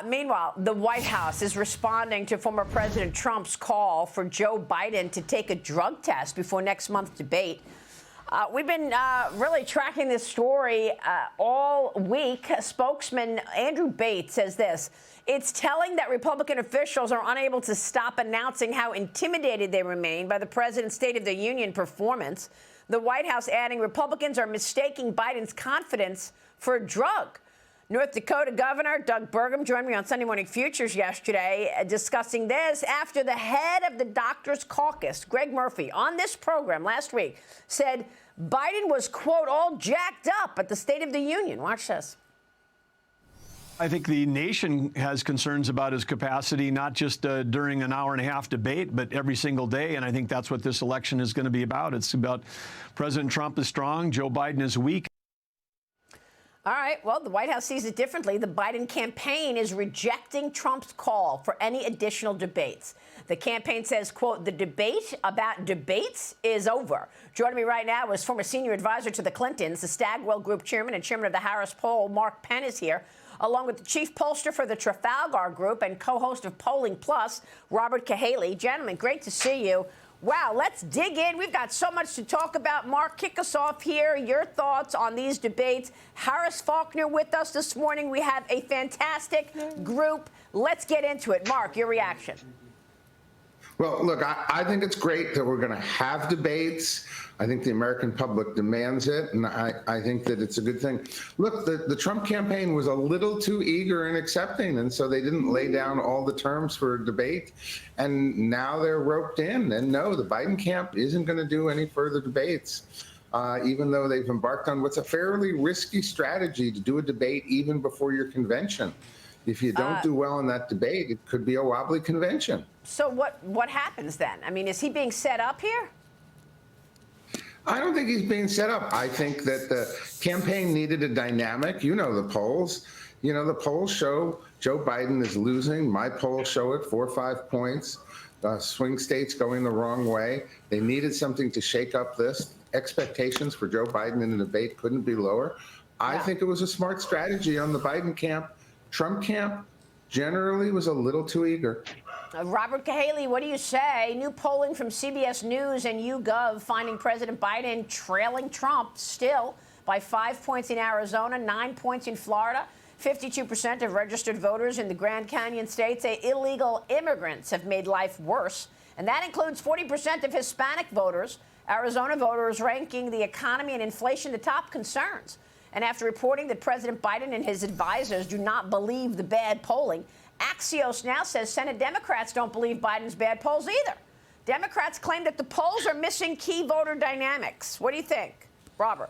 Meanwhile, the White House is responding to former President Trump's call for Joe Biden to take a drug test before next month's debate. We've been really tracking this story all week. Spokesman Andrew Bates says this: it's telling that Republican officials are unable to stop announcing how intimidated they remain by the president's State of the Union performance. The White House adding Republicans are mistaking Biden's confidence for a drug. North Dakota Governor Doug Burgum joined me on Sunday Morning Futures yesterday discussing this after the head of the Doctors Caucus, Greg Murphy, on this program last week said Biden was, quote, all jacked up at the State of the Union. Watch this. I think the nation has concerns about his capacity, not just during an hour-and-a-half debate, but every single day. And I think that's what this election is going to be about. It's about President Trump is strong, Joe Biden is weak. All right. Well, the White House sees it differently. The Biden campaign is rejecting Trump's call for any additional debates. The campaign says, quote, the debate about debates is over. Joining me right now is former senior advisor to the Clintons, the Stagwell Group chairman and chairman of the Harris poll, Mark Penn, is here, along with the chief pollster for the Trafalgar Group and co-host of Polling Plus, Robert Cahaly. Gentlemen, great to see you. Wow, let's dig in. We've got so much to talk about. Mark, kick us off here. Your thoughts on these debates. Harris Faulkner with us this morning. We have a fantastic group. Let's get into it. Mark, your reaction. Well, look, I think it's great that we're going to have debates. I think the American public demands it, and I think that it's a good thing. Look, the Trump campaign was a little too eager in accepting, and so they didn't lay down all the terms for a debate, and now they're roped in. And no, the Biden camp isn't going to do any further debates, even though they've embarked on what's a fairly risky strategy to do a debate even before your convention. If you don't do well in that debate, it could be a wobbly convention. So what happens then? I mean, is he being set up here? I don't think he's being set up. I think that the campaign needed a dynamic. You know the polls. You know, the polls show Joe Biden is losing. My polls show it 4 or 5 points. Swing states going the wrong way. They needed something to shake up this. Expectations for Joe Biden in the debate couldn't be lower. I think it was a smart strategy on the Biden camp. Trump camp generally was a little too eager. Robert Cahaly, what do you say? New polling from CBS News and YouGov finding President Biden trailing Trump still by 5 points in Arizona, 9 points in Florida. 52% of registered voters in the Grand Canyon state say illegal immigrants have made life worse, and that includes 40% of Hispanic voters. Arizona voters ranking the economy and inflation the top concerns. And after reporting that President Biden and his advisors do not believe the bad polling, Axios now says Senate Democrats don't believe Biden's bad polls either. Democrats claim that the polls are missing key voter dynamics. What do you think, Robert?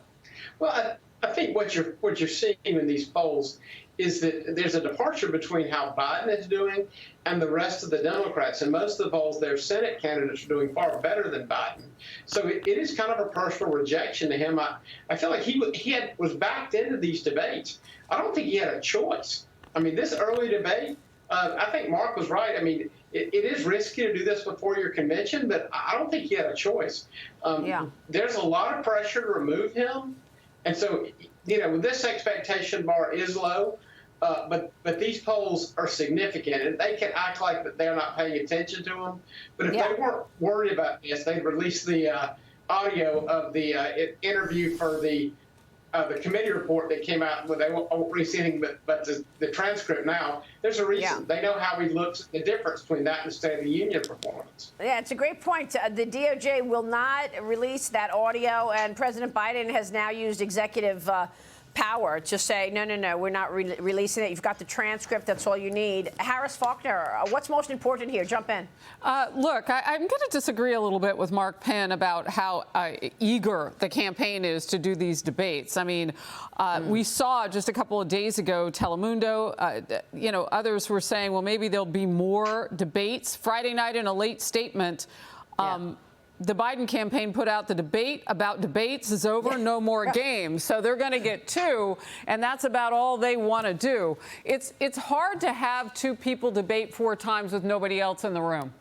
Well, I think what you're seeing in these polls is that there's a departure between how Biden is doing and the rest of the Democrats. In most of the polls, their Senate candidates are doing far better than Biden. So it is kind of a personal rejection to him. I feel like he was backed into these debates. I don't think he had a choice. I mean, this early debate, I think Mark was right. I mean, it is risky to do this before your convention, but I don't think he had a choice. There's a lot of pressure to remove him. And so, you know, this expectation bar is low, but these polls are significant, and they can act like that they're not paying attention to them. But if they weren't worried about this, they'd release the audio of the interview for the committee report that came out. Well, they won't release anything but the transcript now. There's a reason. They know how he looks at the difference between that and the State of the Union performance. Yeah, it's a great point. The DOJ will not release that audio, and President Biden has now used executive power to say, no, we're not releasing it. You've got the transcript. That's all you need. Harris Faulkner, what's most important here? Jump in. Look, I'm going to disagree a little bit with Mark Penn about how eager the campaign is to do these debates. I mean, we saw just a couple of days ago, Telemundo, you know, others were saying, well, maybe there'll be more debates. Friday night in a late statement, the Biden campaign put out the debate about debates is over, no more games. So they're going to get 2, and that's about all they want to do. It's hard to have 2 people debate 4 times with nobody else in the room.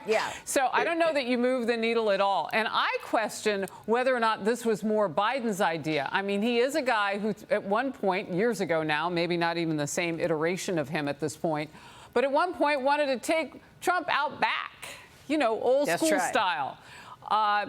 Yeah. So I don't know that you move the needle at all. And I question whether or not this was more Biden's idea. I mean, he is a guy who at one point, years ago now, maybe not even the same iteration of him at this point, but at one point wanted to take Trump out back, old school style,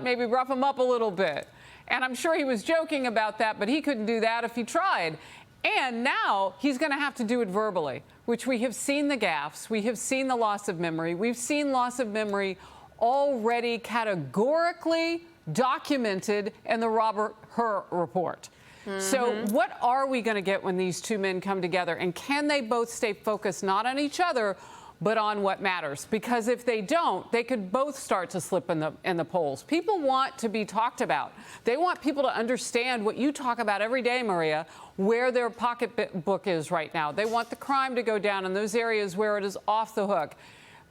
maybe rough him up a little bit. And I'm sure he was joking about that, but he couldn't do that if he tried. And now he's going to have to do it verbally, which we have seen the gaffes. We have seen the loss of memory. We've seen loss of memory already categorically documented in the Robert Hur report. So what are we going to get when these two men come together? And can they both stay focused not on each other, but on what matters? Because if they don't, they could both start to slip in the polls. People want to be talked about. They want people to understand what you talk about every day, Maria, where their pocketbook is right now. They want the crime to go down in those areas where it is off the hook.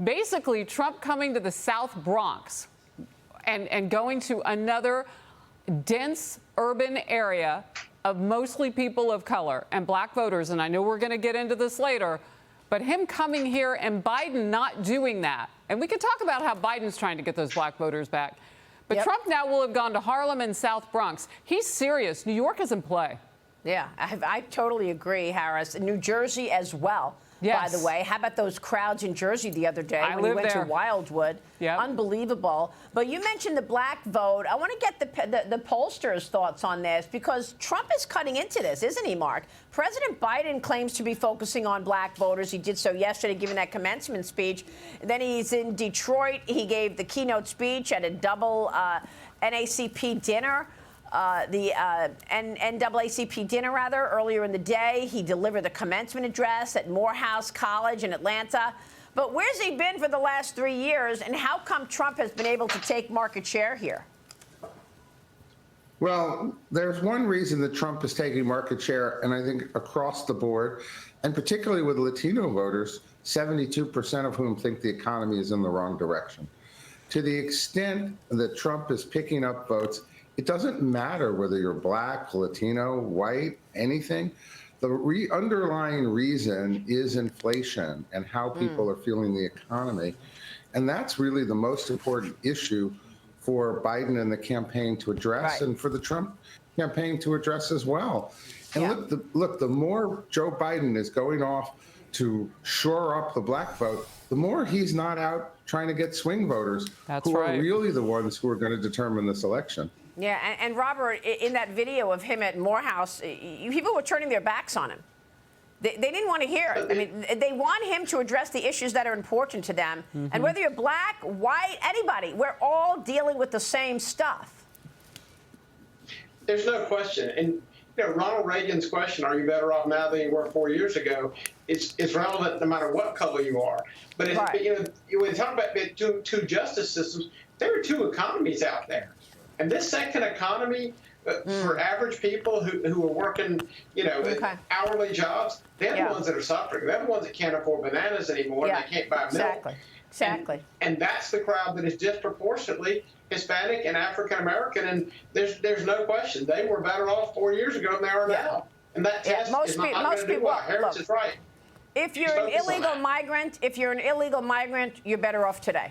Basically, Trump coming to the South Bronx and going to another dense urban area of mostly people of color and black voters, and I know we're going to get into this later, but him coming here and Biden not doing that. And we can talk about how Biden's trying to get those black voters back. But Trump now will have gone to Harlem and South Bronx. He's serious. New York is in play. Yeah, I totally agree, Harris. New Jersey as well, by the way. How about those crowds in Jersey the other day when he went to Wildwood? Unbelievable. But you mentioned the black vote. I want to get the pollsters' thoughts on this, because Trump is cutting into this, isn't he, Mark? President Biden claims to be focusing on black voters. He did so yesterday, giving that commencement speech. Then he's in Detroit. He gave the keynote speech at a double NAACP dinner. The NAACP dinner, earlier in the day. He delivered the commencement address at Morehouse College in Atlanta. But where's he been for the last 3 years, and how come Trump has been able to take market share here? Well, there's one reason that Trump is taking market share, and I think across the board, and particularly with Latino voters, 72% of whom think the economy is in the wrong direction. To the extent that Trump is picking up votes, it doesn't matter whether you're black, Latino, white, anything. The underlying reason is inflation and how people are feeling the economy. And that's really the most important issue for Biden and the campaign to address, and for the Trump campaign to address as well. And look, the more Joe Biden is going off to shore up the black vote, the more he's not out trying to get swing voters who are really the ones who are going to determine this election. Yeah, and Robert, in that video of him at Morehouse, people were turning their backs on him. They didn't want to hear it. I mean, they want him to address the issues that are important to them. And whether you're black, white, anybody, we're all dealing with the same stuff. There's no question. And Ronald Reagan's question, are you better off now than you were 4 years ago, is relevant no matter what color you are. But when you talk about two justice systems, there are two economies out there. And this second economy, for average people who are working, hourly jobs, they're the ones that are suffering. They're the ones that can't afford bananas anymore, and they can't buy milk. Exactly. And that's the crowd that is disproportionately Hispanic and African American. And there's no question they were better off 4 years ago than they are now. And that test is not going to do what Harris is right. If you're an illegal migrant, you're better off today.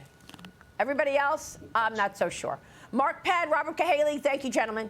Everybody else, I'm not so sure. Mark Penn, Robert Cahaly, thank you, gentlemen.